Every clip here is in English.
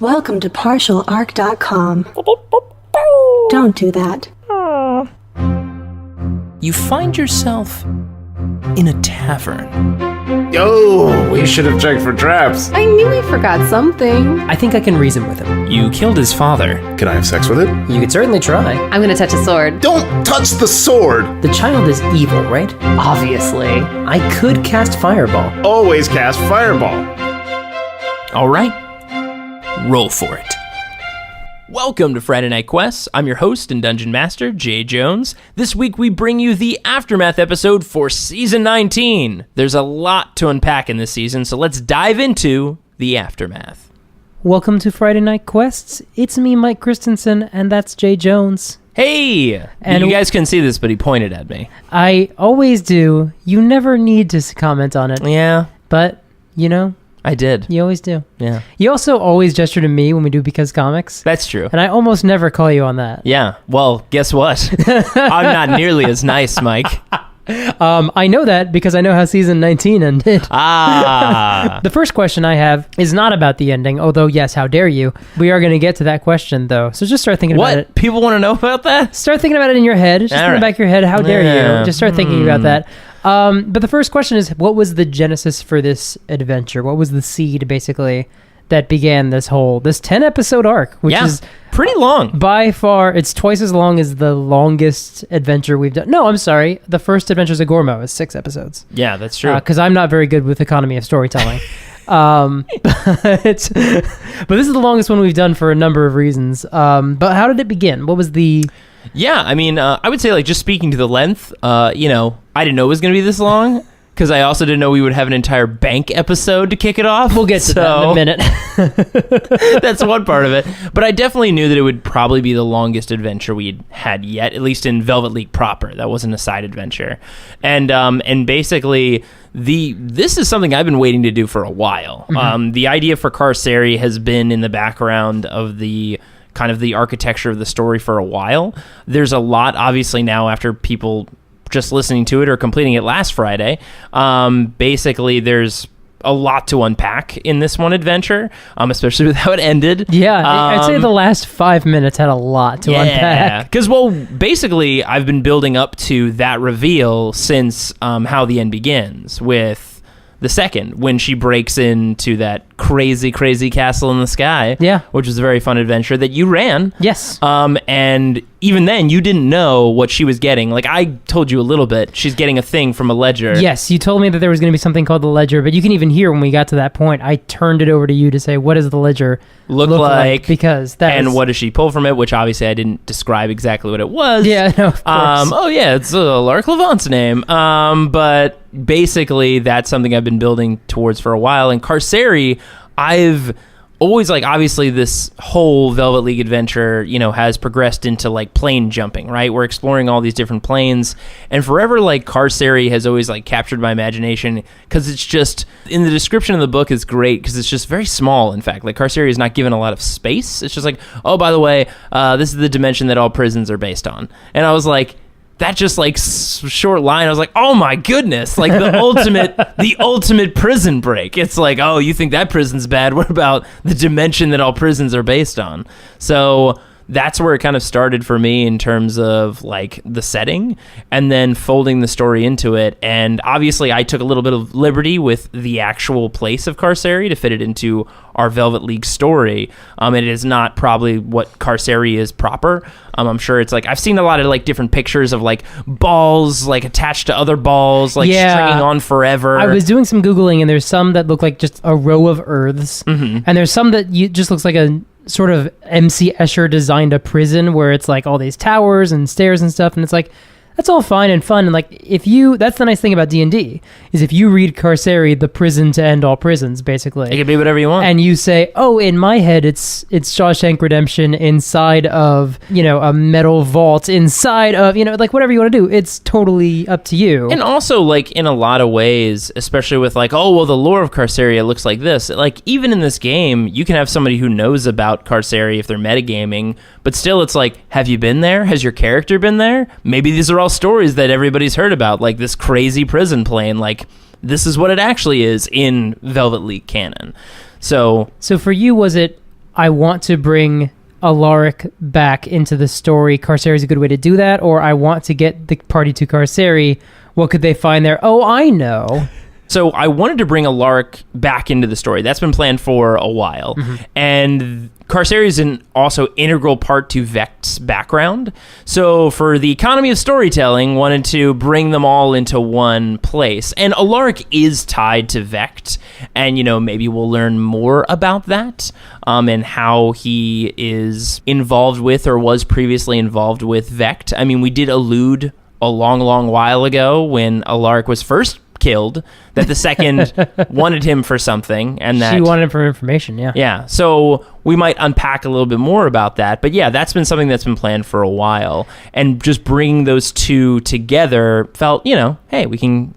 Welcome to partialarc.com. Don't do that. You find yourself in a tavern. Oh, we should have checked for traps. I knew he forgot something. I think I can reason with him. You killed his father. Can I have sex with it? You could certainly try. I'm gonna touch a sword. Don't touch the sword! The child is evil, right? Obviously. I could cast Fireball. Always cast Fireball. All right, roll for it. Welcome to Friday Night Quests. I'm your host and Dungeon Master, Jay Jones. This week we bring you the Aftermath episode for Season 19. There's a lot to unpack in this season, so let's dive into the Aftermath. Welcome to Friday Night Quests. It's me, Mike Christensen, and that's Jay Jones. Hey! And you guys couldn't see this, but he pointed at me. I always do. You never need to comment on it. Yeah, But, you know, I did. you always do. Yeah. You also always gesture to me when we do Because Comics. That's true. And I almost never call you on that. Yeah, well, guess what? I'm not nearly as nice, Mike. I know that because I know how season 19 ended. Ah. The first question I have is not about the ending, although, yes, how dare you. We are going to get to that question, though. So just start thinking about it. What? People want to know about that? Start thinking about it in your head. Just in the back of your head. How dare Yeah. you? Just start thinking about that. But the first question is, what was the genesis for this adventure? What was the seed, basically, that began this 10-episode arc, which is pretty long. by far, it's twice as long as the longest adventure we've done. No, I'm sorry. The first Adventures of Gormo is 6 episodes. Yeah, that's true. Because I'm not very good with economy of storytelling. But this is the longest one we've done for a number of reasons. But how did it begin? What was the... Yeah, I mean, I would say, like, just speaking to the length, I didn't know it was going to be this long, because I also didn't know we would have an entire bank episode to kick it off. We'll get to that in a minute. That's one part of it. But I definitely knew that it would probably be the longest adventure we'd had yet, at least in Velvet League proper. That wasn't a side adventure. And basically... This is something I've been waiting to do for a while. Mm-hmm. The idea for Carceri has been in the background of the kind of the architecture of the story for a while. There's a lot, obviously, now after people just listening to it or completing it last Friday. Basically, there's a lot to unpack in this one adventure, especially with how it ended. Yeah, I'd say the last 5 minutes had a lot to unpack. Because, well, basically, I've been building up to that reveal since How the End Begins, with the second, when she breaks into that crazy, crazy castle in the sky. Yeah. Which was a very fun adventure that you ran. Yes. And even then, you didn't know what she was getting. Like, I told you a little bit. She's getting a thing from a ledger. Yes, you told me that there was going to be something called the ledger, but you can even hear when we got to that point, I turned it over to you to say, what does the ledger look like? Because that and is... what does she pull from it? Which obviously I didn't describe exactly what it was. Yeah, no, of course. It's Lark Levant's name. But basically, that's something I've been building towards for a while. And Carceri, I've always, like, obviously this whole Velvet League adventure, has progressed into, like, plane jumping, right? We're exploring all these different planes, and forever, like, Carceri has always, like, captured my imagination, because it's just, in the description of the book is great, because it's just very small, in fact. Like, Carceri is not given a lot of space. It's just like, oh, by the way, this is the dimension that all prisons are based on. And I was like, that just, like, short line, I was like, oh my goodness, like the ultimate prison break. It's like, oh, you think that prison's bad? What about the dimension that all prisons are based on? So that's where it kind of started for me in terms of, like, the setting and then folding the story into it. And obviously I took a little bit of liberty with the actual place of Carceri to fit it into our Velvet League story. It is not probably what Carceri is proper. I'm sure it's like, I've seen a lot of, like, different pictures of, like, balls, like, attached to other balls, like, stringing on forever. I was doing some Googling, and there's some that look like just a row of earths, and there's some that just looks like a sort of MC Escher designed a prison where it's like all these towers and stairs and stuff, and it's like, that's all fine and fun. And like, that's the nice thing about D&D, is if you read Carceri, the prison to end all prisons, basically. It can be whatever you want. And you say, oh, in my head, it's Shawshank Redemption inside of, a metal vault, inside of, like whatever you want to do. It's totally up to you. And also, like, in a lot of ways, especially with, like, oh, well, the lore of Carceri, it looks like this. Like, even in this game, you can have somebody who knows about Carceri if they're metagaming, but still it's like, have you been there? Has your character been there? Maybe these are all stories that everybody's heard about, like this crazy prison plane. Like, this is what it actually is in Velvet League canon. So for you, was it, I want to bring Alaric back into the story. Carceri is a good way to do that. Or I want to get the party to Carceri. What could they find there? Oh, I know. So I wanted to bring Alaric back into the story. That's been planned for a while. And Carceri is an also integral part to Vect's background. So for the economy of storytelling, wanted to bring them all into one place. And Alaric is tied to Vect. And, maybe we'll learn more about that and how he is involved with or was previously involved with Vect. I mean, we did allude a long, long while ago when Alaric was first killed that the second wanted him for something, and that she wanted him for information. Yeah, so we might unpack a little bit more about that, but yeah, that's been something that's been planned for a while, and just bringing those two together felt, hey, we can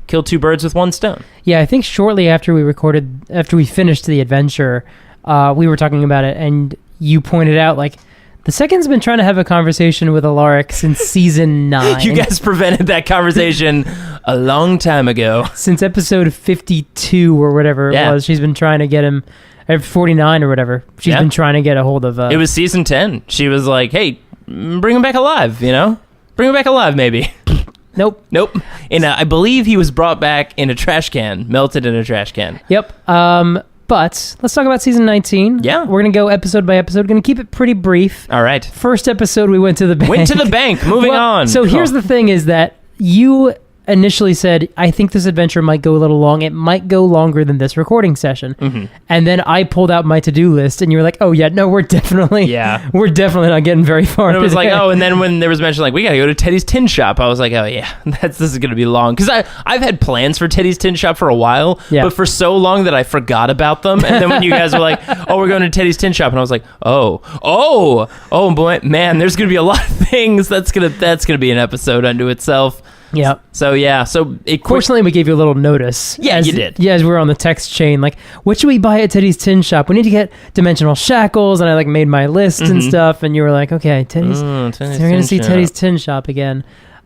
kill two birds with one stone. I think shortly after we finished the adventure, we were talking about it, and you pointed out the second's been trying to have a conversation with Alaric since season 9. You guys prevented that conversation a long time ago. Since episode 52 or whatever it was, she's been trying to get him, at 49 or whatever, she's been trying to get a hold of... it was season 10. She was like, hey, bring him back alive, Bring him back alive, maybe. Nope. And I believe he was brought back in a trash can, melted in a trash can. Yep. But let's talk about season 19. Yeah. We're going to go episode by episode. Going to keep it pretty brief. All right. First episode, we went to the bank. Moving on. So here's the thing is that you initially said, I think this adventure might go a little long. It might go longer than this recording session. And then I pulled out my to-do list and you were like, oh yeah, no, we're definitely not getting very far. And it was and then when there was mention we got to go to Teddy's Tin Shop, I was like, oh yeah, this is going to be long. Because I've had plans for Teddy's Tin Shop for a while, but for so long that I forgot about them. And then when you guys were like, oh, we're going to Teddy's Tin Shop, and I was like, oh boy, man, there's going to be a lot of things. That's going to be an episode unto itself. Yeah. So fortunately, we gave you a little notice. Yeah, you did. Yeah, as we were on the text chain, what should we buy at Teddy's Tin Shop? We need to get dimensional shackles, and I made my list and stuff. And you were like, okay, Teddy's. So we're gonna see Teddy's Tin Shop again.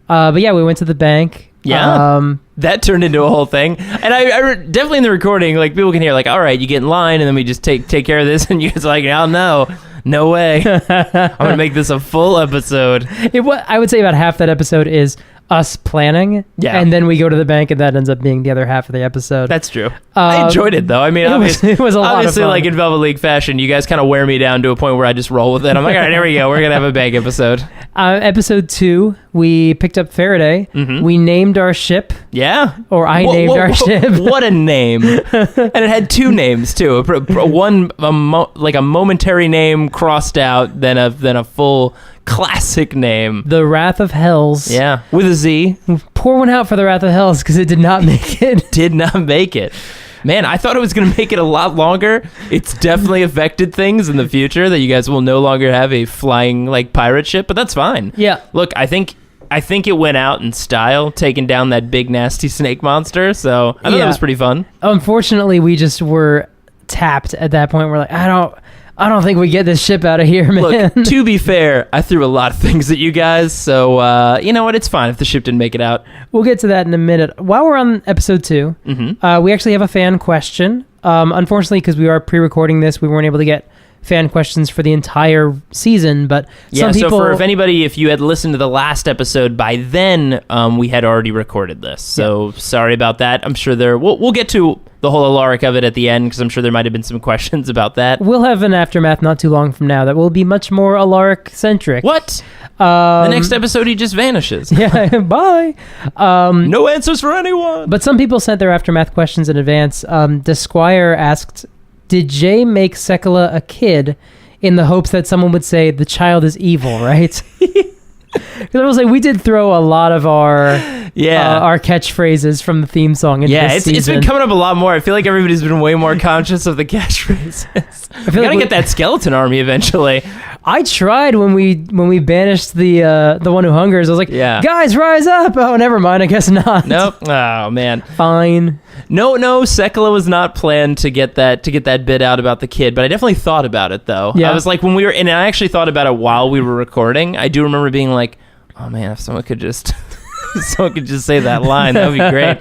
But yeah, we went to the bank. Yeah. That turned into a whole thing. And I definitely in the recording, people can hear all right, you get in line, and then we just take care of this, and you guys are like, oh no way. I'm gonna make this a full episode. I would say about half that episode is us planning, and then we go to the bank, and that ends up being the other half of the episode. That's true. I enjoyed it though. I mean, it was a lot of fun. In Velvet League fashion, you guys kind of wear me down to a point where I just roll with it. I'm like, all right, here we go. We're gonna have a bank episode. Episode 2, we picked up Faraday. We named our ship. Yeah, or I named our ship. What a name! And it had 2 names too. A momentary name crossed out, then a full classic name. The Wrath of Hells. Yeah, with a Z. Pour one out for the Wrath of Hells because it did not make it. Did not make it. Man, I thought it was going to make it a lot longer. It's definitely affected things in the future that you guys will no longer have a flying pirate ship, but that's fine. Yeah. Look, I think it went out in style, taking down that big nasty snake monster. So I thought that was pretty fun. Unfortunately, we just were tapped at that point. We're like, I don't think we get this ship out of here, man. Look, to be fair, I threw a lot of things at you guys, so you know what? It's fine if the ship didn't make it out. We'll get to that in a minute. While we're on episode 2, we actually have a fan question. Unfortunately, because we are pre-recording this, we weren't able to get fan questions for the entire season, but some people... So if you had listened to the last episode by then, we had already recorded this. So sorry about that. I'm sure we'll get to the whole Alaric of it at the end, because I'm sure there might have been some questions about that. We'll have an aftermath not too long from now that will be much more Alaric-centric. What? The next episode, he just vanishes. Yeah, bye. No answers for anyone. But some people sent their aftermath questions in advance. Desquire asked, did Jay make Sekala a kid in the hopes that someone would say the child is evil, right? Because I was like, we did throw a lot of our catchphrases from the theme song into this season. It's been coming up a lot more. I feel like everybody's been way more conscious of the catchphrases. I feel gotta get that skeleton army eventually. I tried when we banished the one who hungers. I was like, guys, rise up! Oh, never mind. I guess not. Nope. Oh man. Fine. No, Sekala was not planned to get that bit out about the kid, but I definitely thought about it though. Yeah. I was like, when we were, and I actually thought about it while we were recording. I do remember being like, oh man, if someone could just say that line, that would be great.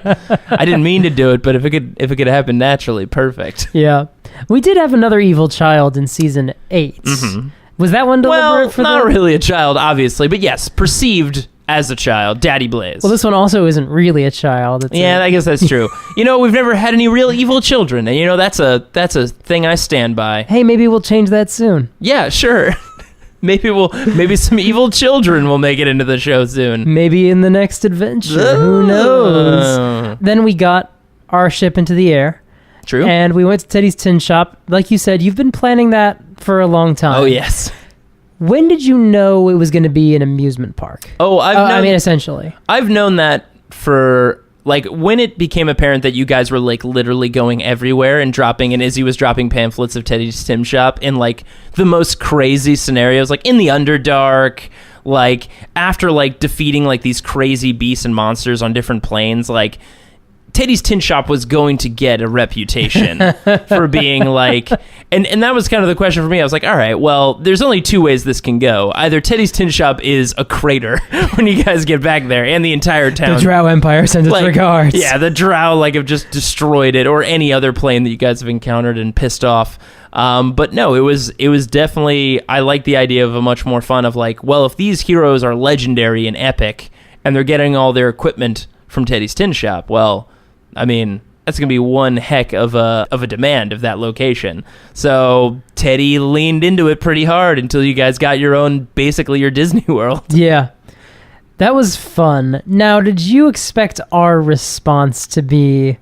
I didn't mean to do it, but if it could happen naturally, perfect. Yeah. We did have another evil child in season 8. Was that one deliberate Well, for not them? really a child, obviously, but yes, perceived as a child, Daddy Blaze. Well, this one also isn't really a child. It's Yeah, I guess that's true. We've never had any real evil children, and that's a thing I stand by. Hey, maybe we'll change that soon. Yeah, sure. Maybe some evil children will make it into the show soon. Maybe in the next adventure. Who knows? Then we got our ship into the air. True. And we went to Teddy's Tin Shop. Like you said, you've been planning that for a long time. Oh, yes. When did you know it was going to be an amusement park? Oh, essentially. I've known that for, when it became apparent that you guys were, literally going everywhere and Izzy was dropping pamphlets of Teddy's Tin Shop in, the most crazy scenarios, in the Underdark, after, defeating, these crazy beasts and monsters on different planes, Teddy's Tin Shop was going to get a reputation for being and that was kind of the question for me. I was like, all right, well, there's only two ways this can go. Either Teddy's Tin Shop is a crater when you guys get back there, and the entire town. The Drow Empire sends its regards. Yeah, the Drow have just destroyed it, or any other plane that you guys have encountered and pissed off. But no, it was definitely, I like the idea of a much more fun of if these heroes are legendary and epic, and they're getting all their equipment from Teddy's Tin Shop, well, I mean, that's going to be one heck of a demand of that location. So Teddy leaned into it pretty hard until you guys got basically your Disney World. Yeah. That was fun. Now, did you expect our response to be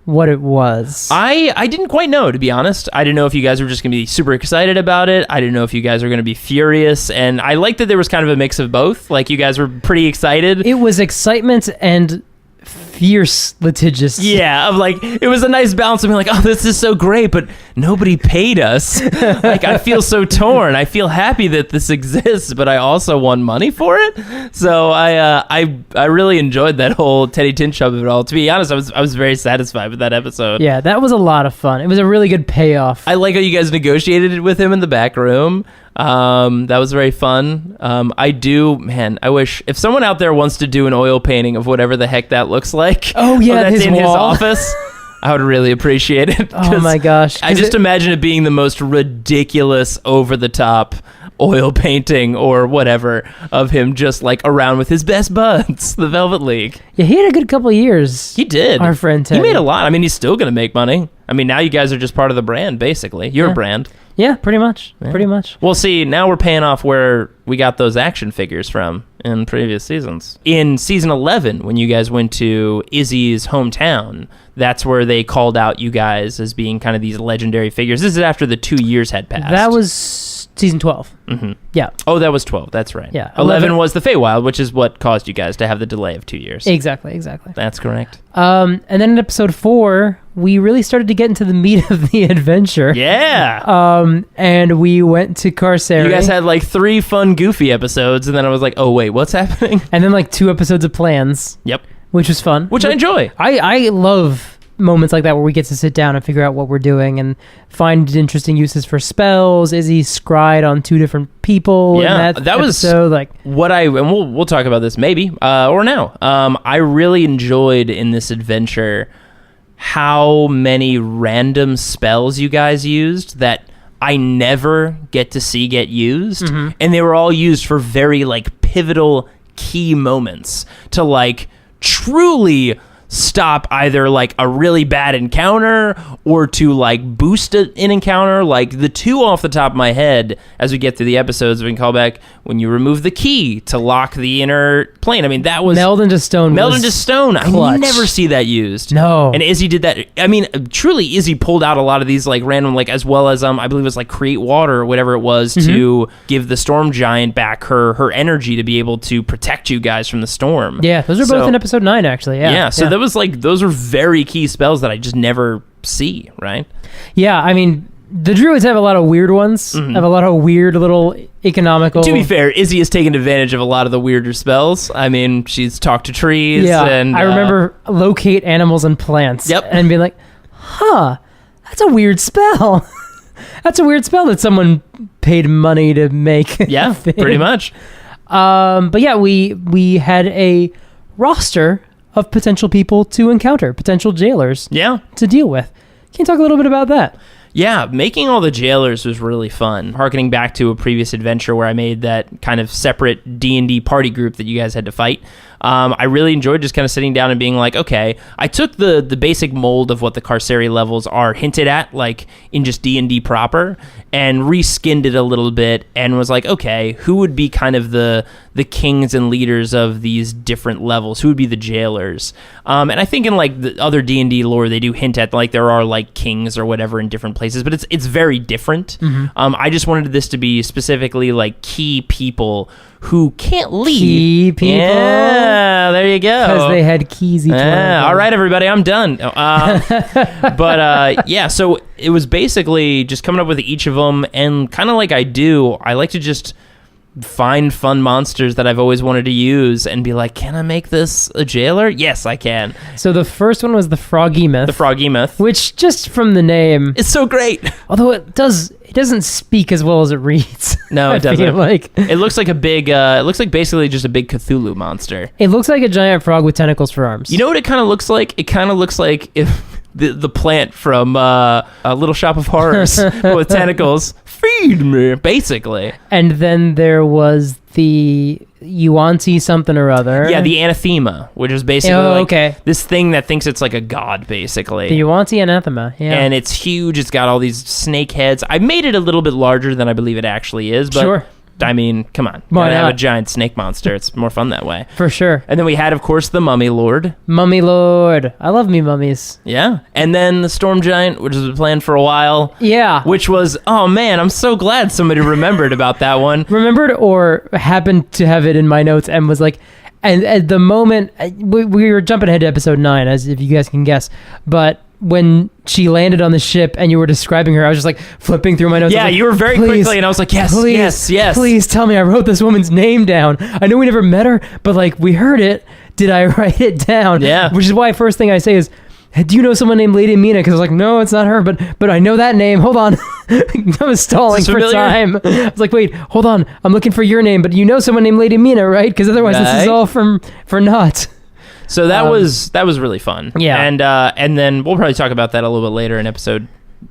what it was? I didn't quite know, to be honest. I didn't know if you guys were just going to be super excited about it. I didn't know if you guys were going to be furious. And I liked that there was kind of a mix of both. You guys were pretty excited. It was excitement and fierce litigious. Yeah, it was a nice balance of being oh, this is so great, but nobody paid us. I feel so torn. I feel happy that this exists, but I also won money for it. So I really enjoyed that whole Teddy Tin Shop of it all. To be honest, I was very satisfied with that episode. Yeah, that was a lot of fun. It was a really good payoff. I like how you guys negotiated it with him in the back room. That was very fun. I wish if someone out there wants to do an oil painting of whatever the heck that looks like. Oh yeah, that's his in his wall. office. I would really appreciate it. Oh my gosh. I just imagine it being the most ridiculous, over the top oil painting or whatever of him just around with his best buds, the Velvet League. Yeah, he had a good couple of years. He did. Our friend Teddy. He made a lot. I mean, he's still going to make money. I mean, now you guys are just part of the brand, basically. You're a brand. Yeah, pretty much. Yeah. Pretty much. Well, see, now we're paying off where we got those action figures from in previous seasons. In season 11, when you guys went to Izzy's hometown, that's where they called out you guys as being kind of these legendary figures. This is after the 2 years had passed. That was season 12. Mm-hmm. Yeah. Oh, that was 12. That's right. Yeah. 11 was the Feywild, which is what caused you guys to have the delay of 2 years. Exactly. That's correct. And then in episode 4, we really started to get into the meat of the adventure. Yeah. And we went to Carceri. You guys had 3 fun, goofy episodes, and then I was like, oh, wait, what's happening? And then 2 episodes of plans. Yep. Which was fun. Which I enjoy. I love moments like that where we get to sit down and figure out what we're doing and find interesting uses for spells. Izzy scried on 2 different people. Yeah, in that was episode. what and we'll talk about this maybe or now. I really enjoyed in this adventure how many random spells you guys used that I never get to see get used, and they were all used for very pivotal key moments to truly stop either a really bad encounter or to boost an encounter. The 2 off the top of my head as we get through the episodes, we can call back when you remove the key to lock the inner plane. I mean, that was Meld into Stone. I never see that used. No. And Izzy did that. I mean, truly, Izzy pulled out a lot of these random as well as I believe it was create water or whatever it was to give the storm giant back her energy to be able to protect you guys from the storm. Yeah, those are both in episode 9 actually. Yeah. So that was those are very key spells that I just never see, right? Yeah, I mean, the druids have a lot of weird ones. Have a lot of weird little economical. To be fair, Izzy has taken advantage of a lot of the weirder spells. I mean, she's talked to trees. Yeah, and I remember locate animals and plants. Yep. And being that's a weird spell. That's a weird spell that someone paid money to make. Yeah, pretty much. But yeah, we had a roster of potential people to encounter, potential jailers Yeah. to deal with. Can you talk a little bit about that? Yeah, making all the jailers was really fun. Harkening back to a previous adventure where I made that kind of separate D&D party group that you guys had to fight. I really enjoyed just kind of sitting down and being like, okay, I took the basic mold of what the Carceri levels are hinted at, like in just D&D proper, and reskinned it a little bit and was like, okay, who would be kind of the kings and leaders of these different levels? Who would be the jailers? And I think in like the other D&D lore, they do hint at like there are like kings or whatever in different places, but it's very different. I just wanted this to be specifically like key people who can't leave. Key people. Yeah, there you go. Because they had keys each one. All right, everybody, I'm done. Yeah, so it was basically just coming up with each of them, and kind of like I like to just find fun monsters that I've always wanted to use and be like, can I make this a jailer? Yes, I can. So the first one was the Froggy-myth. The Froggy-myth. Which, just from the name... It's so great. Although it doesn't speak as well as it reads. No, it doesn't. Feel like. It looks like a big, it looks like basically just a big Cthulhu monster. It looks like a giant frog with tentacles for arms. You know what it kind of looks like? It kind of looks like if the plant from A Little Shop of Horrors with tentacles. Feed me, basically. And then there was the Yuan-Ti something or other. Yeah, the anathema, which is basically this thing that thinks it's like a god, basically. The Yuan-Ti anathema, yeah. And it's huge. It's got all these snake heads. I made it a little bit larger than I believe it actually is, but sure. I mean, come on. Why Gotta have not? a giant snake monster. It's more fun that way. For sure. And then we had, of course, the Mummy Lord. Mummy Lord. I love me mummies. Yeah. And then the Storm Giant, which has been planned for a while. Yeah. Which was, oh man, I'm so glad somebody remembered about that one. Remembered or happened to have it in my notes and was like, and at the moment, we were jumping ahead to episode 9, as if you guys can guess, but when she landed on the ship and you were describing her, I was just like flipping through my notes. Yeah, like, you were very quickly, and I was like, yes, yes. Please tell me I wrote this woman's name down. I know we never met her, but like we heard it. Did I write it down? Yeah. Which is why first thing I say is, do you know someone named Lady Mina? Because I was like, no, it's not her, but I know that name. Hold on. I was stalling for time. I was like, wait, hold on. I'm looking for your name, but you know someone named Lady Mina, right? Because otherwise this is all for naught. So that was really fun. Yeah. And then we'll probably talk about that a little bit later in episode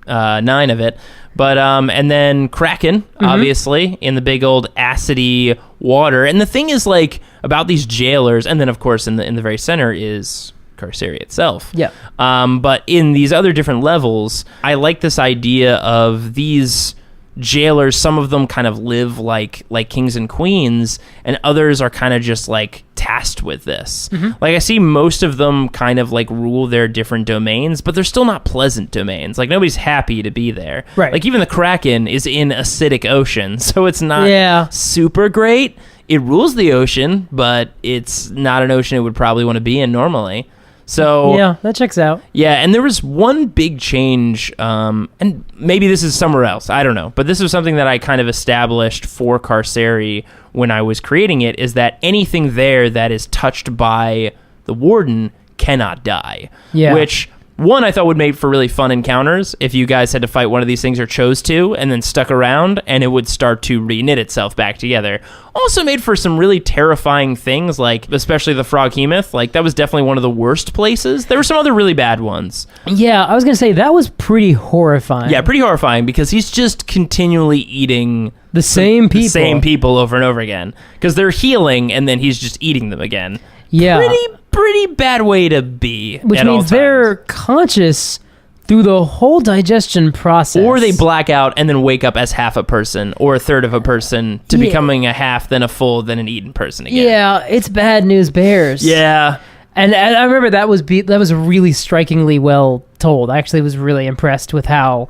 9 of it. But and then Kraken, obviously, in the big old acidy water. And the thing is, like, about these jailers, and then of course in the very center is Carceri itself. Yeah. But in these other different levels, I like this idea of these jailers. Some of them kind of live like kings and queens, and others are kind of just like tasked with this. Like I see most of them kind of like rule their different domains, but they're still not pleasant domains. Like nobody's happy to be there. Right. Like even the Kraken is in acidic ocean, so it's not super great. It rules the ocean, but it's not an ocean it would probably want to be in normally. So yeah, that checks out. Yeah, and there was one big change, and maybe this is somewhere else, I don't know, but this was something that I kind of established for Carceri when I was creating it, is that anything there that is touched by the Warden cannot die. Yeah. Which, one, I thought would make for really fun encounters if you guys had to fight one of these things or chose to, and then stuck around, and it would start to reknit itself back together. Also made for some really terrifying things, like especially the Froggy-myth. Like that was definitely one of the worst places. There were some other really bad ones. Yeah, I was gonna say that was pretty horrifying. Yeah, pretty horrifying because he's just continually eating the same people over and over again because they're healing and then he's just eating them again. Yeah, pretty bad way to be. Which means they're conscious through the whole digestion process. Or they black out and then wake up as half a person or a third of a person to becoming a half, then a full, then an eaten person again. Yeah, it's bad news bears. Yeah. And I remember that was really strikingly well told. I actually was really impressed with how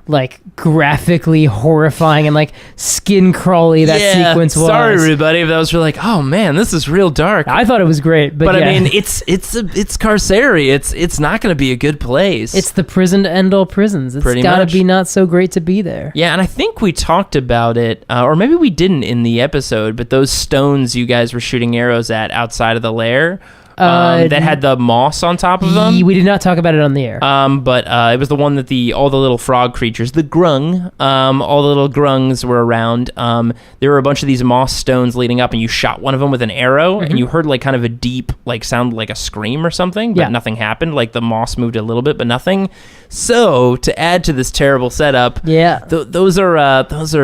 like graphically horrifying and like skin crawly that sequence was. Sorry everybody if those were like, oh man, this is real dark. I thought it was great, but I mean it's Carceri. It's not going to be a good place. It's the prison to end all prisons. It's got to be not so great to be there. Yeah, and I think we talked about it, or maybe we didn't in the episode, but those stones you guys were shooting arrows at outside of the lair that had the moss on top of them. We did not talk about it on the air. But it was the one that all the little frog creatures, the grung, all the little grungs were around. There were a bunch of these moss stones leading up, and you shot one of them with an arrow, and you heard like kind of a deep, like sound like a scream or something, but nothing happened. Like the moss moved a little bit, but nothing. So to add to this terrible setup, those are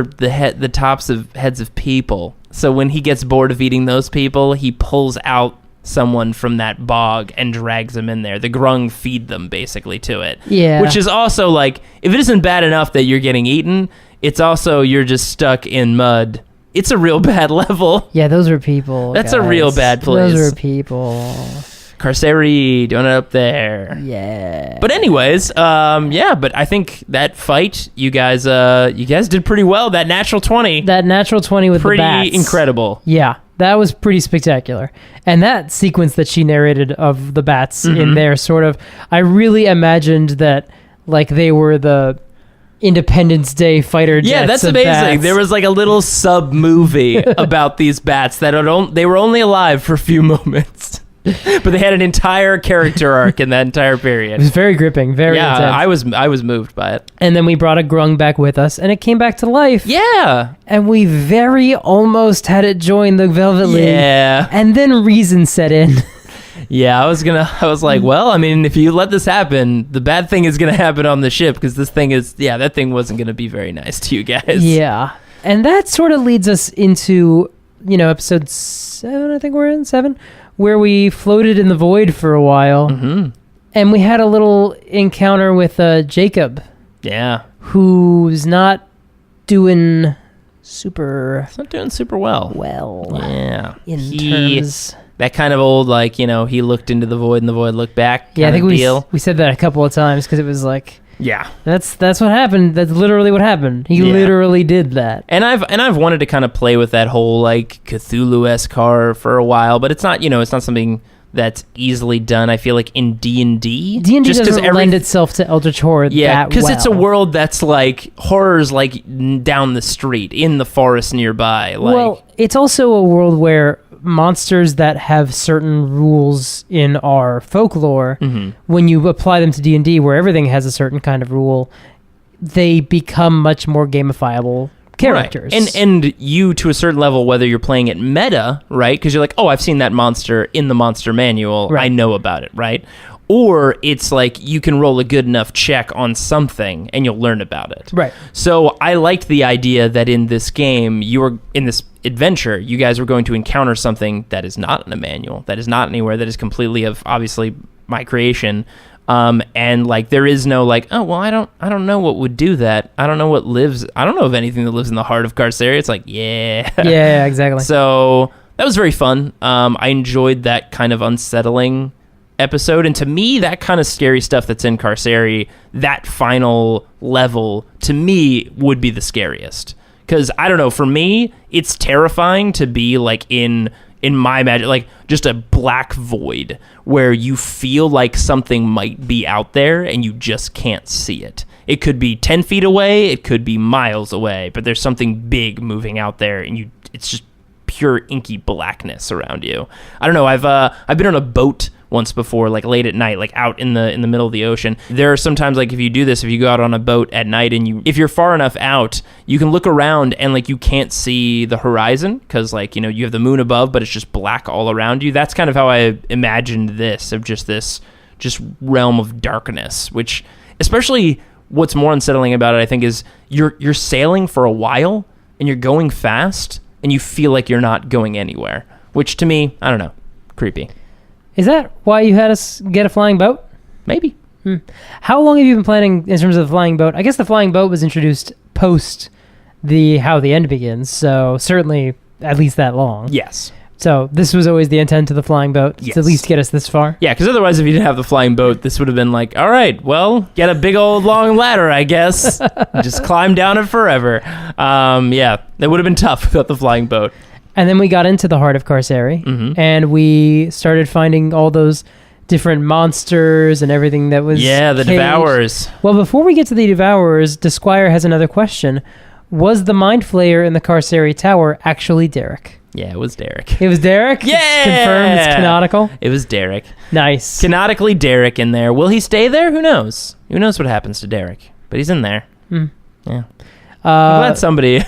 the tops of heads of people. So when he gets bored of eating those people, he pulls out someone from that bog and drags them in there. The grung feed them basically to it. Yeah. Which is also like, if it isn't bad enough that you're getting eaten, it's also you're just stuck in mud. It's a real bad level. Yeah, those are people. That's guys. a real bad place. Those are people. Carceri, doing it up there. Yeah. But anyways, but I think that fight, you guys did pretty well. That natural 20. That natural 20 with the bats. Pretty incredible. Yeah, that was pretty spectacular. And that sequence that she narrated of the bats in there sort of, I really imagined that like they were the Independence Day fighter jets. Yeah, that's of amazing. Bats. There was like a little sub movie about these bats that they were only alive for a few moments. But they had an entire character arc in that entire period. It was very gripping, very intense. I was moved by it. And then we brought a grung back with us, and it came back to life. Yeah. And we very almost had it join the Velvet League. Yeah. And then reason set in. Yeah, I was like, well, I mean, if you let this happen, the bad thing is gonna happen on the ship, because that thing wasn't gonna be very nice to you guys. Yeah. And that sort of leads us into, episode 7, I think we're in 7, where we floated in the void for a while. Mm-hmm. And we had a little encounter with Jacob. Yeah. Who's not doing super... It's not doing super well. Yeah. In terms... That kind of old, like, he looked into the void and the void looked back. Yeah, I think we said that a couple of times because it was like... Yeah. That's what happened. That's literally what happened. He literally did that. And I've wanted to kind of play with that whole like Cthulhu-esque horror for a while, but it's not, it's not something that's easily done. I feel like in D&D. D&D doesn't lend itself to Eldritch Horror that well. Because it's a world that's like horror's like down the street in the forest nearby. Like, well, it's also a world where monsters that have certain rules in our folklore, when you apply them to D&D, where everything has a certain kind of rule, they become much more gamifiable characters. Right. And you, to a certain level, whether you're playing it meta, right? Because you're like, oh, I've seen that monster in the monster manual. Right. I know about it, right? Or it's like you can roll a good enough check on something and you'll learn about it. Right. So I liked the idea that in this game, in this adventure, you guys were going to encounter something that is not in a manual, that is not anywhere, that is completely of obviously my creation. And like there is no like, oh well, I don't know what would do that. I don't know of anything that lives in the heart of Carceri. It's like, yeah, exactly. So that was very fun. I enjoyed that kind of unsettling episode, and to me that kind of scary stuff that's in Carceri, that final level to me would be the scariest, because I don't know, for me it's terrifying to be like in my magic, like just a black void where you feel like something might be out there and you just can't see it. It could be 10 feet away, it could be miles away, but there's something big moving out there and it's just pure inky blackness around you. I don't know, I've been on a boat once before, like late at night, like out in the middle of the ocean. There are sometimes, like if you do this, if you go out on a boat at night and if you're far enough out, you can look around and like you can't see the horizon because like, you have the moon above, but it's just black all around you. That's kind of how I imagined this, of just this realm of darkness, which especially what's more unsettling about it, I think, is you're sailing for a while and you're going fast and you feel like you're not going anywhere, which to me, I don't know, creepy. Is that why you had us get a flying boat? Maybe. How long have you been planning in terms of the flying boat? I guess the flying boat was introduced post How the End Begins, so certainly at least that long. Yes. So this was always the intent of the flying boat, yes, to at least get us this far? Yeah, because otherwise if you didn't have the flying boat, this would have been like, all right, well, get a big old long ladder, I guess. Just climb down it forever. Yeah, that would have been tough without the flying boat. And then we got into the heart of Carceri, and we started finding all those different monsters and everything that was the caged. Devourers. Well, before we get to the Devourers, Desquire has another question. Was the Mind Flayer in the Carceri Tower actually Derek? Yeah, it was Derek. It was Derek? Yeah! Confirmed, it's canonical? It was Derek. Nice. Canonically Derek in there. Will he stay there? Who knows? Who knows what happens to Derek? But he's in there. Yeah. I'm glad somebody...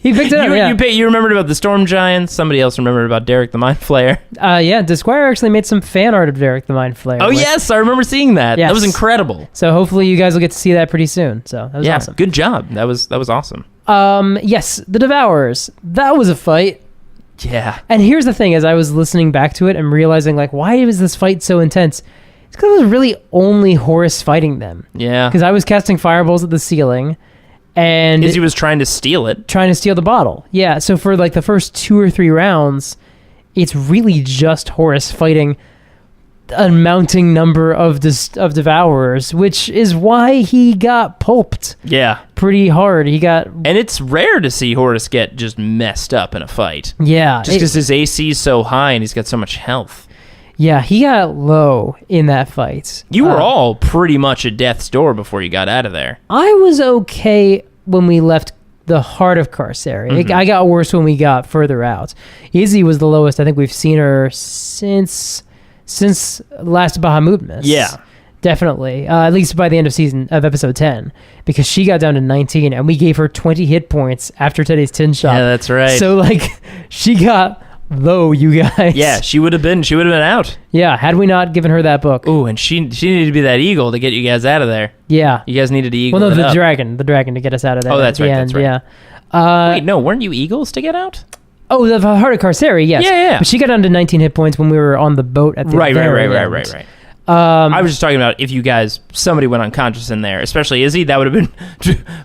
He picked it up, You remembered about the Storm Giants. Somebody else remembered about Derek the Mind Flayer. Yeah, Disquire actually made some fan art of Derek the Mind Flayer. Oh, yes. I remember seeing that. Yes. That was incredible. So hopefully you guys will get to see that pretty soon. So that was awesome. Good job. That was awesome. Yes, the Devourers. That was a fight. Yeah. And here's the thing, as I was listening back to it and realizing, like, why was this fight so intense? It's because it was really only Horace fighting them. Yeah. Because I was casting fireballs at the ceiling, and Izzy was trying to steal it. trying to steal the bottle. Yeah, so for like the first 2 or 3 rounds, it's really just Horace fighting a mounting number of Devourers, which is why he got pulped Yeah. pretty hard. He got... And it's rare to see Horace get just messed up in a fight. Yeah. Just because his AC is so high and he's got so much health. Yeah, he got low in that fight. You were all pretty much at death's door before you got out of there. I was okay when we left the heart of Carcery. I got worse when we got further out. Izzy was the lowest I think we've seen her since last Bahamutmas. Yeah. Definitely. At least by the end of episode 10. Because she got down to 19 and we gave her 20 hit points after today's tin shot. Yeah, that's right. So like she got low, you guys. Yeah, she would have been out. Yeah, had we not given her that book. Ooh, and she needed to be that eagle to get you guys out of there. Yeah. You guys needed to eagle Well, no, it the up. dragon to get us out of there. Oh, that's at the right, end, that's right. Yeah. Wait, no, weren't you eagles to get out? Oh, the Heart of Carcery, yes. Yeah. But she got down to 19 hit points when we were on the boat at the Right. very end. I was just talking about if you guys, somebody went unconscious in there, especially Izzy, that would have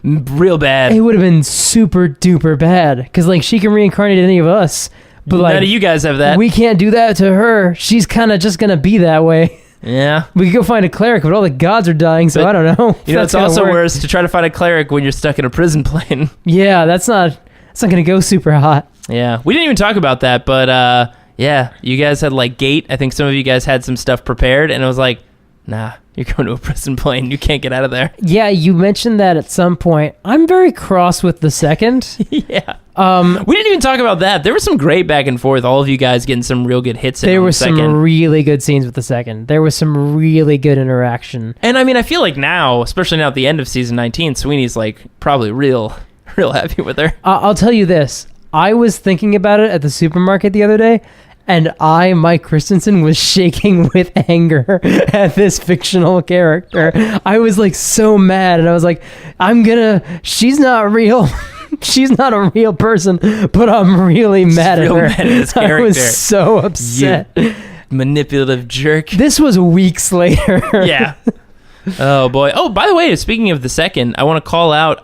been real bad. It would have been super duper bad because like she can reincarnate any of us, but like None of you guys have that. we can't do that to her. She's kind of just gonna be that way. Yeah. We could go find a cleric, but all the gods are dying, so But, I don't know. You know, it's also worse to try to find a cleric when you're stuck in a prison plane. Yeah, that's not gonna go super hot. Yeah. We didn't even talk about that, but yeah, you guys had like gate. I think some of you guys had some stuff prepared, and it was like, nah, you're going to a prison plane. You can't get out of there. Yeah, you mentioned that at some point. I'm very cross with the second. Yeah. We didn't even talk about that. There was some great back and forth. All of you guys getting some real good hits in There on were the second. some really good scenes with the second. There was some really good interaction. And I mean, I feel like now, especially now at the end of season 19, Sweeney's like probably real happy with her. I'll tell you this. I was thinking about it at the supermarket the other day, and Mike Christensen, was shaking with anger at this fictional character. I was like so mad, and I was like, she's not real. She's not a real person, but I'm really mad at real her. mad at this I was character. so upset. You manipulative jerk. This was weeks later. Yeah. Oh boy. Oh, by the way, speaking of the second, I want to call out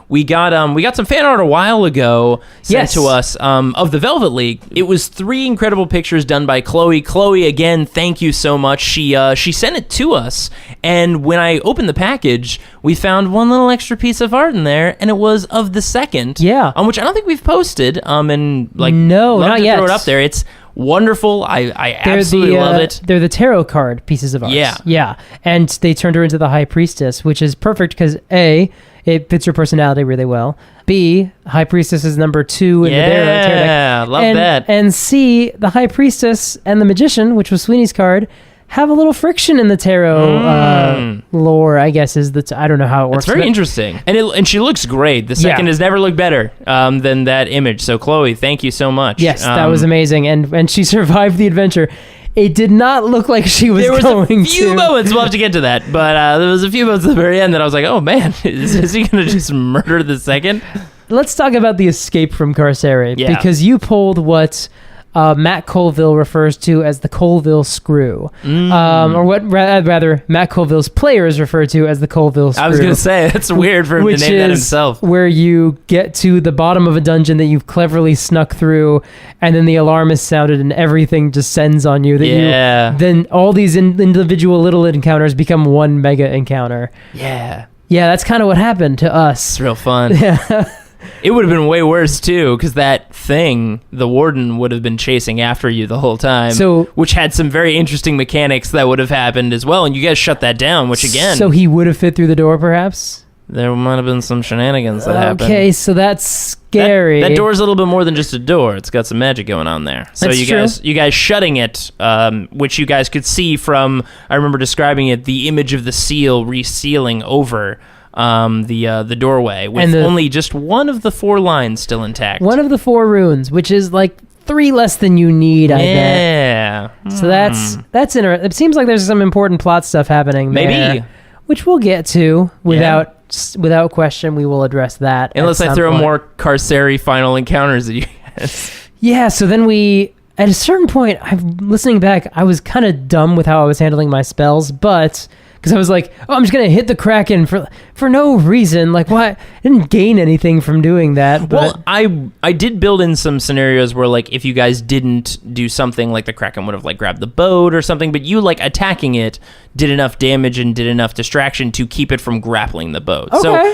we got some fan art a while ago sent Yes. to us of the Velvet League. It was 3 incredible pictures done by Chloe. Chloe, again, thank you so much. She sent it to us, and when I opened the package, we found one little extra piece of art in there, and it was of the second. Yeah. Which I don't think we've posted. And like No, love not to yet. throw it up there. It's wonderful. I absolutely love it. They're the tarot card pieces of art. Yeah. And they turned her into the High Priestess, which is perfect because A, it fits her personality really well. B, High Priestess is number 2 in the tarot deck. Yeah, love and, that. And C, the High Priestess and the Magician, which was Sweeney's card, have a little friction in the tarot lore, I guess is I don't know how it works. It's very interesting, and she looks great. The second has never looked better than that image. So Chloe, thank you so much. Yes, that was amazing, and she survived the adventure. It did not look like she was There was going a few to. moments. We'll have to get to that, but there was a few moments at the very end that I was like, "Oh man, is he going to just murder the second?" Let's talk about the escape from Carcery, Yeah. because you pulled what Matt Colville refers to as the Colville Screw, or what rather Matt Colville's players refer to as the Colville Screw. I was going to say that's weird for him to name that himself. Where you get to the bottom of a dungeon that you've cleverly snuck through, and then the alarm is sounded, and everything descends on you. Then all these individual little encounters become one mega encounter. Yeah, that's kind of what happened to us. it's real fun. It would have been way worse too, because that thing, the warden, would have been chasing after you the whole time. Which had some very interesting mechanics that would have happened as well, and you guys shut that down. Which again, so he would have fit through the door, perhaps. there might have been some shenanigans that happened. Okay, so that's scary. That door's a little bit more than just a door. It's got some magic going on there. So That's you guys shutting it, which you guys could see from, I remember describing it, the image of the seal resealing over the doorway with only just one of the 4 lines still intact. One of the 4 runes, which is like 3 less than you need, I bet. Yeah. So that's interesting. It seems like there's some important plot stuff happening there. Maybe. Which we'll get to without question. We will address that. Unless I throw more Carceri final encounters at you guys. Yeah, so then at a certain point, I'm listening back, I was kind of dumb with how I was handling my spells, but because I was like, oh, I'm just going to hit the Kraken for no reason. Like, why? I didn't gain anything from doing that. But. Well, I did build in some scenarios where, like, if you guys didn't do something, like the Kraken would have, like, grabbed the boat or something, but you, like, attacking it did enough damage and did enough distraction to keep it from grappling the boat. Okay.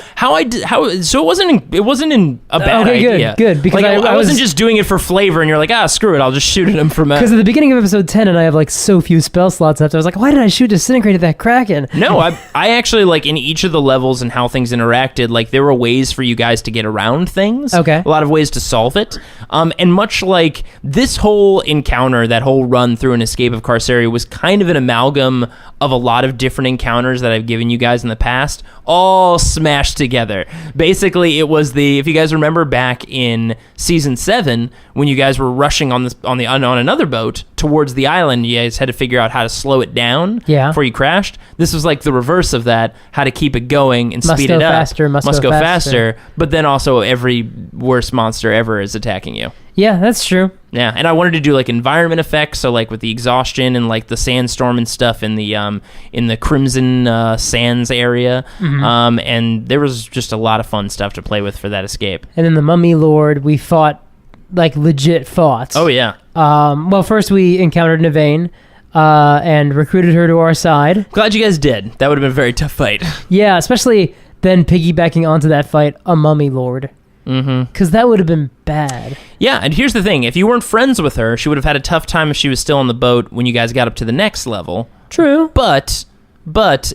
So it wasn't in a bad idea. Good, because like, I wasn't just doing it for flavor and you're like, screw it, I'll just shoot at him from because at the beginning of episode 10 and I have like so few spell slots left, I was like, why did I shoot disintegrated that Kraken? No, I actually, like, in each of the levels and how things interacted, like, there were ways for you guys to get around things. Okay. A lot of ways to solve it. And much like this whole encounter, that whole run through an escape of Carceri was kind of an amalgam of a lot of different encounters that I've given you guys in the past, all smashed together. Basically, it was if you guys remember back in season 7, when you guys were rushing on another boat towards the island, you guys had to figure out how to slow it down before you crashed. This was like the reverse of that, how to keep it going and speed it up. Must go faster. But then also every worst monster ever is attacking you. Yeah, that's true. Yeah, and I wanted to do like environment effects, so like with the exhaustion and like the sandstorm and stuff in the Crimson Sands area, and there was just a lot of fun stuff to play with for that escape. And then the Mummy Lord, we fought, like legit fought. Oh yeah. Well, first we encountered Navain, and recruited her to our side. Glad you guys did. That would have been a very tough fight. Yeah, especially then piggybacking onto that fight, a Mummy Lord. Because that would have been bad. Yeah, and here's the thing. If you weren't friends with her, she would have had a tough time if she was still on the boat when you guys got up to the next level. True. But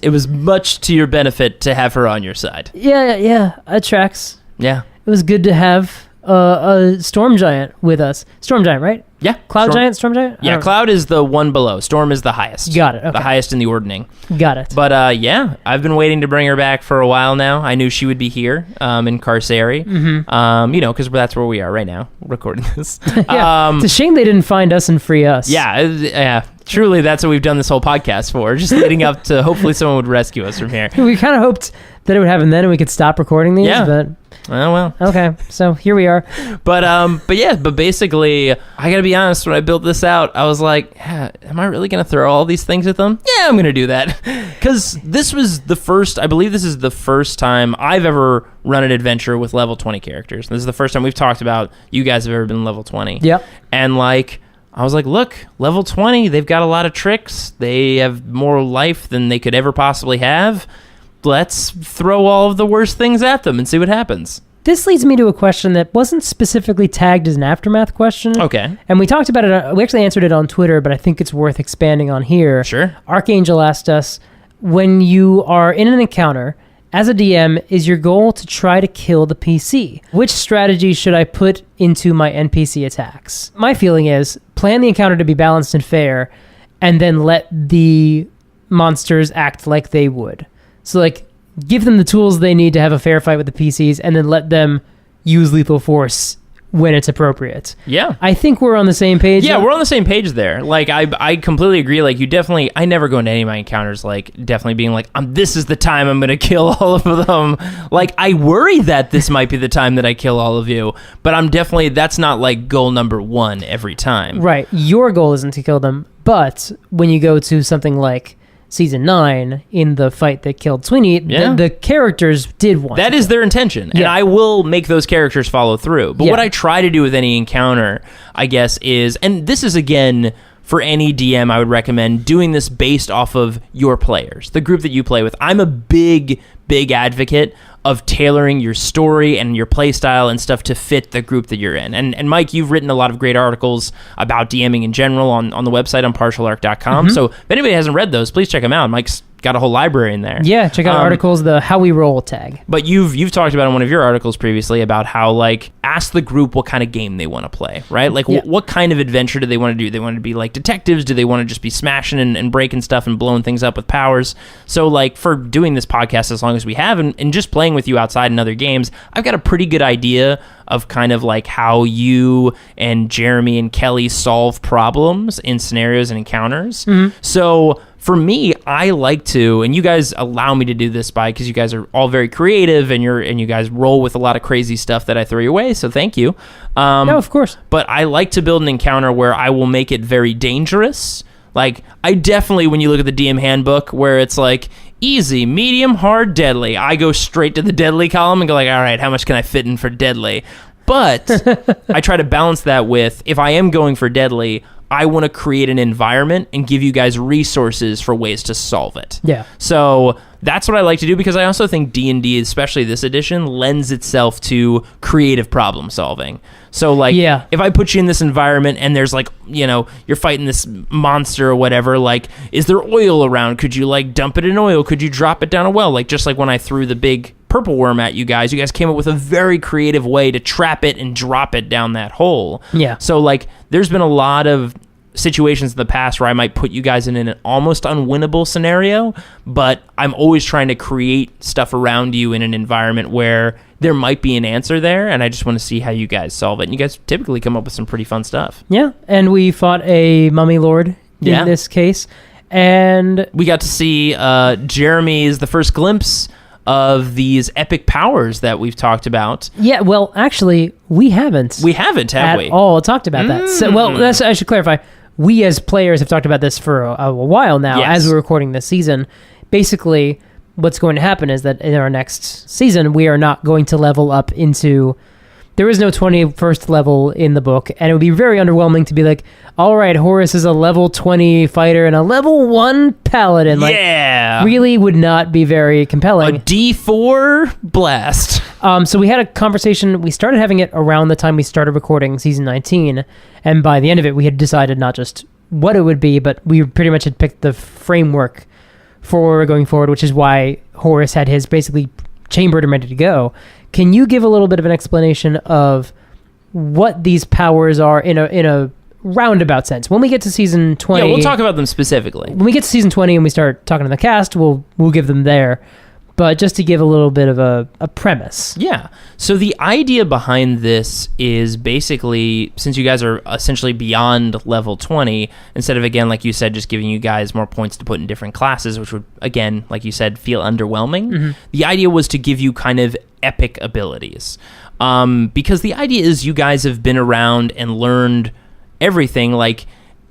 it was much to your benefit to have her on your side. Yeah, that tracks. Yeah. It was good to have a Storm Giant with us. Storm Giant, right? Yeah. Cloud Giant, Storm Giant? Yeah, Cloud is the one below. Storm is the highest. Got it, okay. The highest in the ordning. Got it. But yeah, I've been waiting to bring her back for a while now. I knew she would be here in Carceri. Because that's where we are right now, recording this. Yeah, it's a shame they didn't find us and free us. Yeah. Truly, that's what we've done this whole podcast for, just leading up to hopefully someone would rescue us from here. We kind of hoped that it would happen then and we could stop recording these, but... Oh, well. Okay, so here we are. But basically, I gotta be honest, when I built this out, I was like, am I really gonna throw all these things at them? Yeah, I'm gonna do that. Because this was I believe this is the first time I've ever run an adventure with level 20 characters. This is the first time we've talked about you guys have ever been level 20. Yep. And I was like, look, level 20, they've got a lot of tricks. They have more life than they could ever possibly have. Let's throw all of the worst things at them and see what happens. This leads me to a question that wasn't specifically tagged as an aftermath question. Okay. And we talked about it. We actually answered it on Twitter, but I think it's worth expanding on here. Sure. Archangel asked us, when you are in an encounter, as a DM, is your goal to try to kill the PC? Which strategy should I put into my NPC attacks? My feeling is plan the encounter to be balanced and fair, and then let the monsters act like they would. So, give them the tools they need to have a fair fight with the PCs, and then let them use lethal force when it's appropriate. Yeah. I think we're on the same page. Yeah, we're on the same page there. I completely agree. I never go into any of my encounters, definitely being this is the time I'm going to kill all of them. I worry that this might be the time that I kill all of you, but that's not, goal number 1 every time. Right. Your goal isn't to kill them, but when you go to something like Season 9, in the fight that killed Sweeney, the characters did want that is their intention, and I will make those characters follow through. But what I try to do with any encounter, I guess, is, and this is, again, for any DM, I would recommend doing this based off of your players, the group that you play with. I'm a big big advocate of tailoring your story and your play style and stuff to fit the group that you're in. And Mike, you've written a lot of great articles about DMing in general on the website on partialarc.com. So if anybody hasn't read those, please check them out. Mike's got a whole library in there. Yeah, check out articles, the How We Roll tag. But you've talked about in one of your articles previously about how, like, ask the group what kind of game they want to play, right? Like, what kind of adventure do they want to do? They want to be like detectives? Do they want to just be smashing and breaking stuff and blowing things up with powers? So, like, for doing this podcast as long as we have and just playing with you outside in other games, I've got a pretty good idea of kind of like how you and Jeremy and Kelly solve problems in scenarios and encounters. So for me, I like to, and you guys allow me to do this because you guys are all very creative and you guys roll with a lot of crazy stuff that I throw your way. So thank you. No, of course. But I like to build an encounter where I will make it very dangerous. Like, I definitely, when you look at the DM handbook where it's like easy, medium, hard, deadly, I go straight to the deadly column and go like, all right, how much can I fit in for deadly? But I try to balance that with, if I am going for deadly, I want to create an environment and give you guys resources for ways to solve it. Yeah. So that's what I like to do, because I also think D&D, especially this edition, lends itself to creative problem solving. So, like, if I put you in this environment and there's, like, you know, you're fighting this monster or whatever, like, is there oil around? Could you, like, dump it in oil? Could you drop it down a well? Like, just like when I threw the big purple worm at you guys came up with a very creative way to trap it and drop it down that hole. Yeah. So, like, there's been a lot of situations in the past where I might put you guys in an almost unwinnable scenario, but I'm always trying to create stuff around you in an environment where there might be an answer there, and I just want to see how you guys solve it. And you guys typically come up with some pretty fun stuff. Yeah, and we fought a mummy lord in this case, and we got to see Jeremy's the first glimpse of these epic powers that we've talked about. Yeah, well, actually, we haven't. Have we? All talked about that. So, well, I should clarify. We as players have talked about this for a while now, as we're recording this season. Basically, what's going to happen is that in our next season, we are not going to level up into... There is no 21st level in the book, and it would be very underwhelming to be like, all right, Horace is a level 20 fighter and a level 1 paladin. Like, really would not be very compelling. A D4 blast. So we had a conversation. We started having it around the time we started recording season 19, and by the end of it, we had decided not just what it would be, but we pretty much had picked the framework for going forward, which is why Horace had his basically chambered and ready to go. Can you give a little bit of an explanation of what these powers are in a roundabout sense? When we get to season 20... Yeah, we'll talk about them specifically. When we get to season 20 and we start talking to the cast, we'll give them there. But just to give a little bit of a premise. Yeah. So the idea behind this is basically, since you guys are essentially beyond level 20, instead of, again, like you said, just giving you guys more points to put in different classes, which would, again, like you said, feel underwhelming, the idea was to give you kind of epic abilities. Because the idea is you guys have been around and learned everything. Like,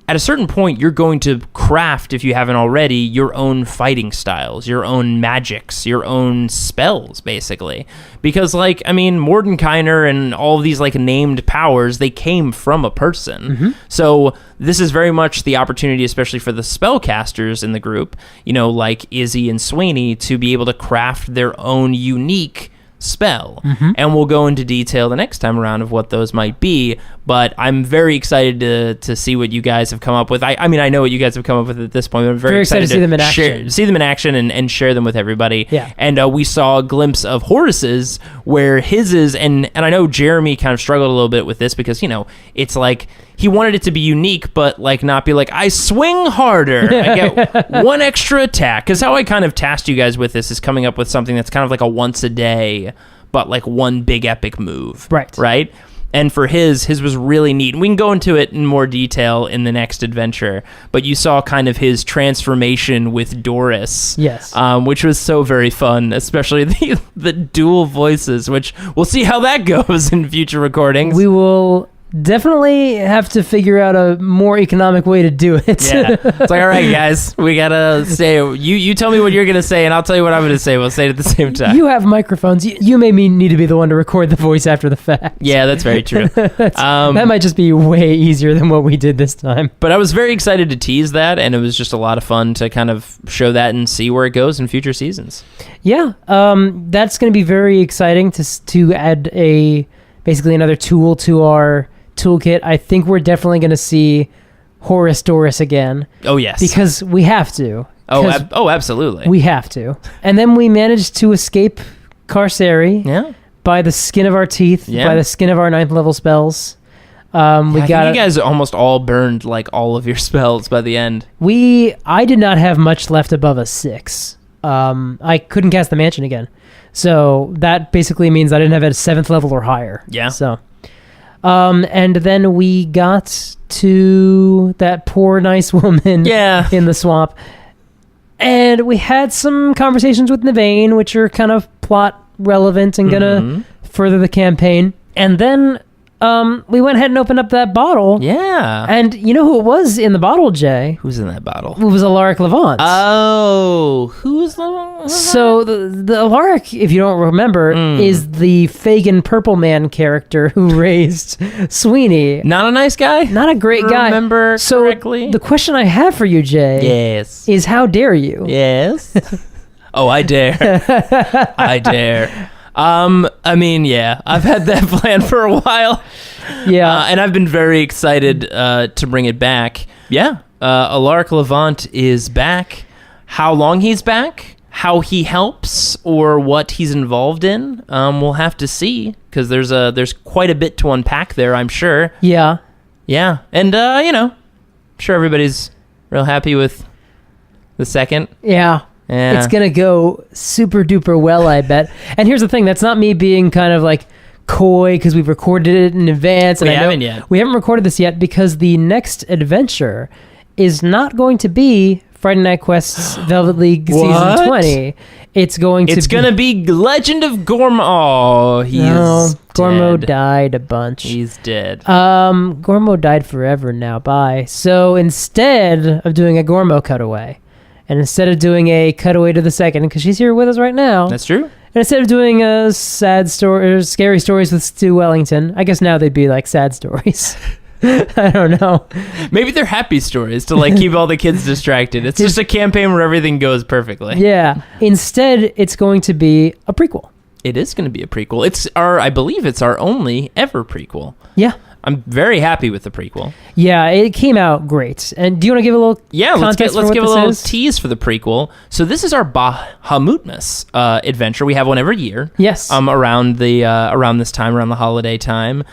at a certain point, you're going to craft, if you haven't already, your own fighting styles, your own magics, your own spells, basically. Because, like, I mean, Mordenkainer and all of these, like, named powers, they came from a person. So this is very much the opportunity, especially for the spellcasters in the group, you know, like Izzy and Sweeney, to be able to craft their own unique spell. And we'll go into detail the next time around of what those might be, but I'm very excited to see what you guys have come up with. I mean, I know what you guys have come up with at this point, but I'm very excited to see them in action. And share them with everybody. Yeah. And we saw a glimpse of Horace's, where his is, and I know Jeremy kind of struggled a little bit with this because, you know, it's like he wanted it to be unique, but like not be like, I swing harder, I get one extra attack. Because how I kind of tasked you guys with this is coming up with something that's kind of like a once a day, but like one big epic move. Right? And for his was really neat. And we can go into it in more detail in the next adventure. But you saw kind of his transformation with Doris. Yes. Which was so very fun, especially the dual voices, which we'll see how that goes in future recordings. We will definitely have to figure out a more economic way to do it. Yeah. It's like, all right, guys, we got to say, you tell me what you're going to say, and I'll tell you what I'm going to say. We'll say it at the same time. You have microphones. You may need to be the one to record the voice after the fact. Yeah, that's very true. That might just be way easier than what we did this time. But I was very excited to tease that, and it was just a lot of fun to kind of show that and see where it goes in future seasons. Yeah, that's going to be very exciting to add basically another tool to our toolkit. I think we're definitely going to see Horace Doris again. Oh, yes. Because we have to. Oh, absolutely. We have to. And then we managed to escape Carceri by the skin of our teeth, by the skin of our 9th level spells. I think you guys almost all burned like all of your spells by the end. I did not have much left above a 6. I couldn't cast the mansion again. So that basically means I didn't have a 7th level or higher. Yeah. So, and then we got to that poor nice woman in the swamp. And we had some conversations with Nevane, which are kind of plot relevant and gonna further the campaign. And then we went ahead and opened up that bottle. Yeah. And you know who it was in the bottle, Jay? Who's in that bottle? It was Alaric Levant. Oh, who's the... So the Alaric, if you don't remember, is the Fagin Purple Man character who raised Sweeney. Not a nice guy? Not a great guy. Remember correctly? So the question I have for you, Jay, is how dare you? Yes. Oh, I dare. I dare. I mean, yeah, I've had that plan for a while. Yeah. And I've been very excited to bring it back. Yeah. Alaric Levant is back. How long he's back, how he helps, or what he's involved in, we'll have to see, because there's quite a bit to unpack there, I'm sure. Yeah. Yeah. And, I'm sure everybody's real happy with the second. Yeah. Yeah. It's going to go super duper well, I bet. And here's the thing. That's not me being kind of like coy because we've recorded it in advance. And we haven't yet. We haven't recorded this yet because the next adventure is not going to be Friday Night Quest's Velvet League Season 20. It's going to be Legend of Gormo. Oh, Gormo dead. died a bunch. He's dead. Gormo died forever now. Bye. So instead of doing a Gormo cutaway, and instead of doing a cutaway to the second, because she's here with us right now. That's true. And instead of doing a sad story or scary stories with Stu Wellington, I guess now they'd be like sad stories. I don't know. Maybe they're happy stories to like keep all the kids distracted. It's just a campaign where everything goes perfectly. Yeah. Instead, it's going to be a prequel. It is going to be a prequel. I believe it's our only ever prequel. Yeah. I'm very happy with the prequel. Yeah, it came out great. And do you want to give a little let's give a little is? tease for the prequel. So this is our Bahamutmas adventure. We have one every year. Yes. Around this time, around the holiday time.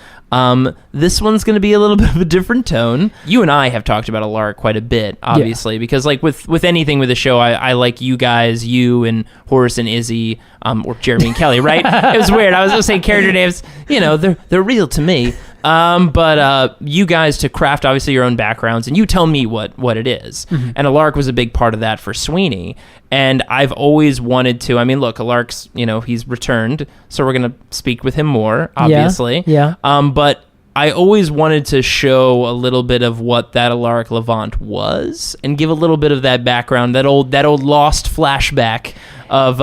This one's going to be a little bit of a different tone. You and I have talked about Alaric quite a bit, obviously, because like with anything with the show, I like you guys, you and Horace and Izzy, or Jeremy and Kelly, right? It was weird. I was going to say character names, they're real to me. But you guys to craft obviously your own backgrounds, and you tell me what it is. Mm-hmm. And Alaric was a big part of that for Sweeney. And I've always wanted to. I mean, look, Alaric's he's returned, so we're gonna speak with him more, obviously. Yeah. But I always wanted to show a little bit of what that Alaric Levant was, and give a little bit of that background, that old lost flashback of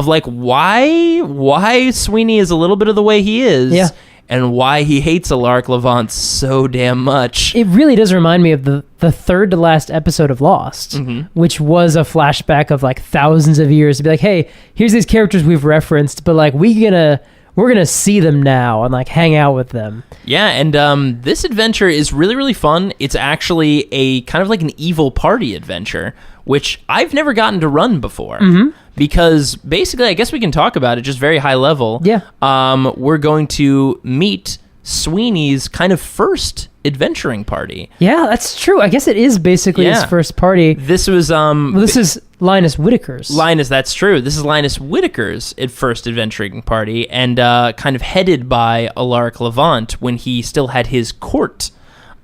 like why Sweeney is a little bit of the way he is. Yeah. And why he hates Alaric Levant so damn much. It really does remind me of the third to last episode of Lost, which was a flashback of like thousands of years to be like, hey, here's these characters we've referenced, but like we're gonna see them now and like hang out with them. Yeah, and this adventure is really, really fun. It's actually a kind of like an evil party adventure, which I've never gotten to run before. Mm-hmm. Because basically, I guess we can talk about it just very high level. Yeah. We're going to meet Sweeney's kind of first adventuring party. Yeah, that's true. I guess it is basically his first party. This was this is Linus Whitaker's. That's true. This is Linus Whitaker's first adventuring party, and kind of headed by Alaric Levant when he still had his court,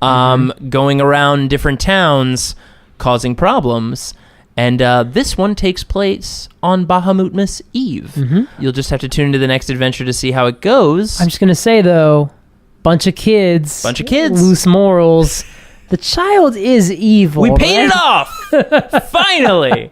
going around different towns, causing problems. And this one takes place on Bahamutmas Eve. Mm-hmm. You'll just have to tune into the next adventure to see how it goes. I'm just going to say, though, bunch of kids. Loose morals. The child is evil. We paid it off! Finally!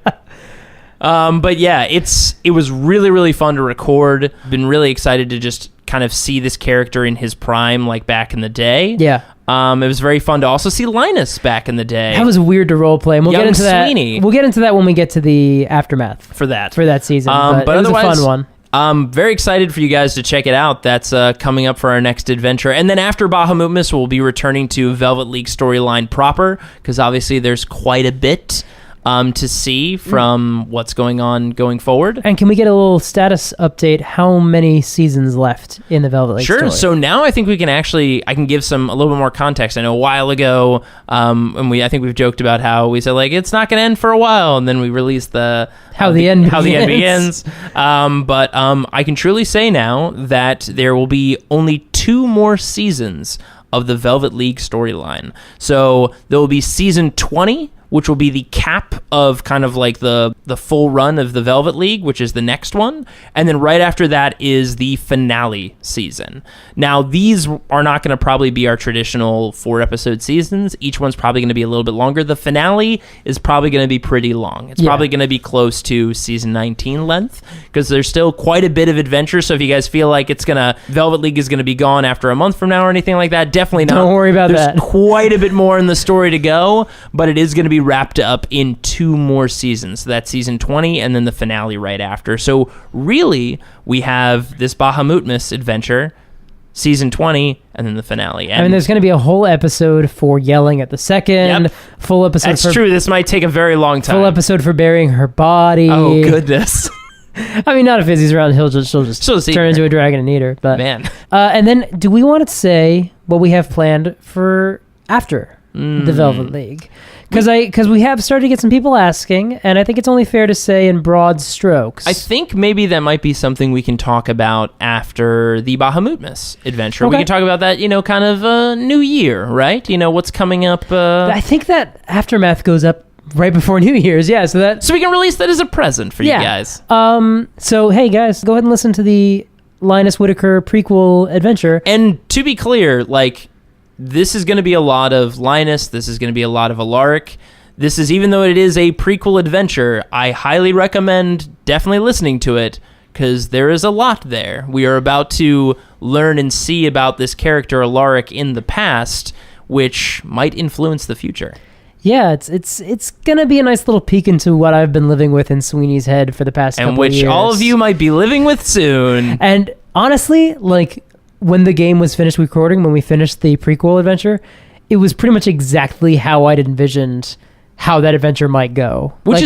But yeah, it was really, really fun to record. Been really excited to just kind of see this character in his prime, like back in the day. Yeah. It was very fun to also see Linus back in the day. That was weird to roleplay. And we'll Young get into Sweeney. that. We'll get into that when we get to the aftermath for that season. But it was a fun one. I'm very excited for you guys to check it out. That's coming up for our next adventure. And then after Bahamutmas, we'll be returning to Velvet League storyline proper, because obviously there's quite a bit to see from what's going on going forward. And can we get a little status update? How many seasons left in the Velvet League story? So now I think I can give a little bit more context. I know a while ago, and I think we've joked about how we said, like, it's not going to end for a while, and then we released how the end begins. But I can truly say now that there will be only 2 more seasons of the Velvet League storyline. So there will be season 20, which will be the cap of kind of like the full run of the Velvet League, which is the next one. And then right after that is the finale season. Now, these are not going to probably be our traditional 4-episode seasons. Each one's probably going to be a little bit longer. The finale is probably going to be pretty long. It's probably going to be close to season 19 length, because there's still quite a bit of adventure. So if you guys feel like Velvet League is going to be gone after a month from now or anything like that, definitely not. Don't worry about that. There's quite a bit more in the story to go, but it is going to be wrapped up in 2 more seasons. So that's season 20 and then the finale right after. So really, we have this Bahamutmas adventure, season 20, and then the finale. And there's going to be a whole episode for yelling at the second. Yep. Full episode. That's true. This might take a very long time. Full episode for burying her body. Oh, goodness. I mean, not if Izzy's around. She'll just turn into a dragon and eat her. But man. And then, do we want to say what we have planned for after the Velvet League? Because we have started to get some people asking, and I think it's only fair to say in broad strokes. I think maybe that might be something we can talk about after the Bahamutmas adventure. Okay. We can talk about that, kind of New Year, right? What's coming up. I think that Aftermath goes up right before New Year's, yeah. So we can release that as a present for you guys. So hey guys, go ahead and listen to the Linus Whitaker prequel adventure. And to be clear, this is going to be a lot of Linus. This is going to be a lot of Alaric. This is, even though it is a prequel adventure, I highly recommend definitely listening to it, because there is a lot there. We are about to learn and see about this character Alaric in the past, which might influence the future. Yeah, it's gonna be a nice little peek into what I've been living with in Sweeney's head for the past couple of years. And which all of you might be living with soon. And honestly, when the game was finished recording, when we finished the prequel adventure, it was pretty much exactly how I'd envisioned how that adventure might go. Which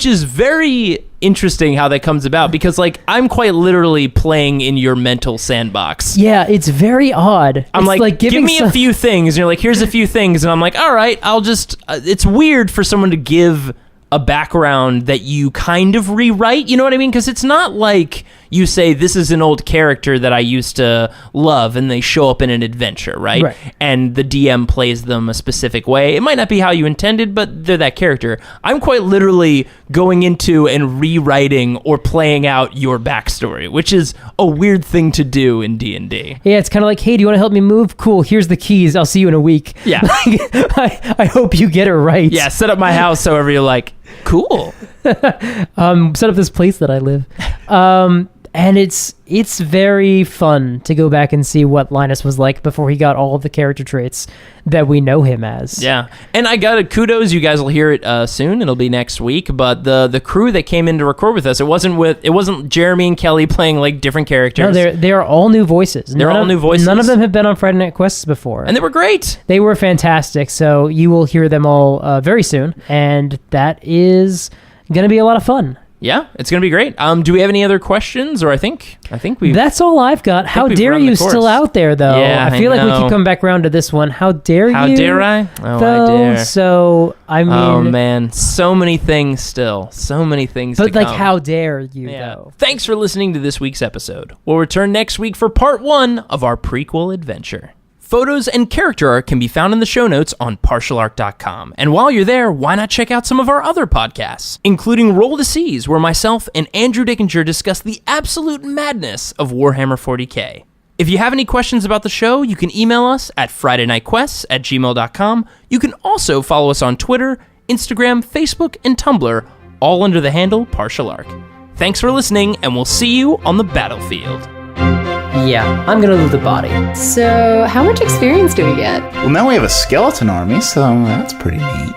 is very interesting how that comes about, because I'm quite literally playing in your mental sandbox. Yeah, it's very odd. I'm give me a few things, and you're like, here's a few things, and I'm like, all right, I'll just it's weird for someone to give a background that you kind of rewrite, you know what I mean? Because it's not like you say, this is an old character that I used to love, and they show up in an adventure, right? And the DM plays them a specific way. It might not be how you intended, but they're that character. I'm quite literally going into and rewriting or playing out your backstory, which is a weird thing to do in D&D. Yeah, it's kind of like, hey, do you want to help me move? Cool, here's the keys. I'll see you in a week. Yeah. I hope you get it right. Yeah, set up my house so you're like, cool. Set up this place that I live. And it's very fun to go back and see what Linus was like before he got all of the character traits that we know him as. Yeah, and I got a kudos. You guys will hear it soon. It'll be next week. But the crew that came in to record with us, it wasn't Jeremy and Kelly playing different characters. No, they are all new voices. They're all new voices. None of them have been on Friday Night Quests before, and they were great. They were fantastic. So you will hear them all very soon, and that is going to be a lot of fun. Yeah, it's going to be great. Do we have any other questions? Or I think we. That's all I've got. How dare you still out there, though? Yeah, I feel like we keep coming back around to this one. How dare you? How dare I? Oh, though? I dare. So, I mean... Oh, man. So many things still. So many things to come. But, how dare you, though? Thanks for listening to this week's episode. We'll return next week for part 1 of our prequel adventure. Photos and character art can be found in the show notes on partialart.com. And while you're there, why not check out some of our other podcasts, including Roll the Seas, where myself and Andrew Dickinger discuss the absolute madness of Warhammer 40k. If you have any questions about the show, you can email us at FridayNightQuests@gmail.com. You can also follow us on Twitter, Instagram, Facebook, and Tumblr, all under the handle Partial Arc. Thanks for listening, and we'll see you on the battlefield. Yeah, I'm gonna loot the body. So, how much experience do we get? Well, now we have a skeleton army, so that's pretty neat.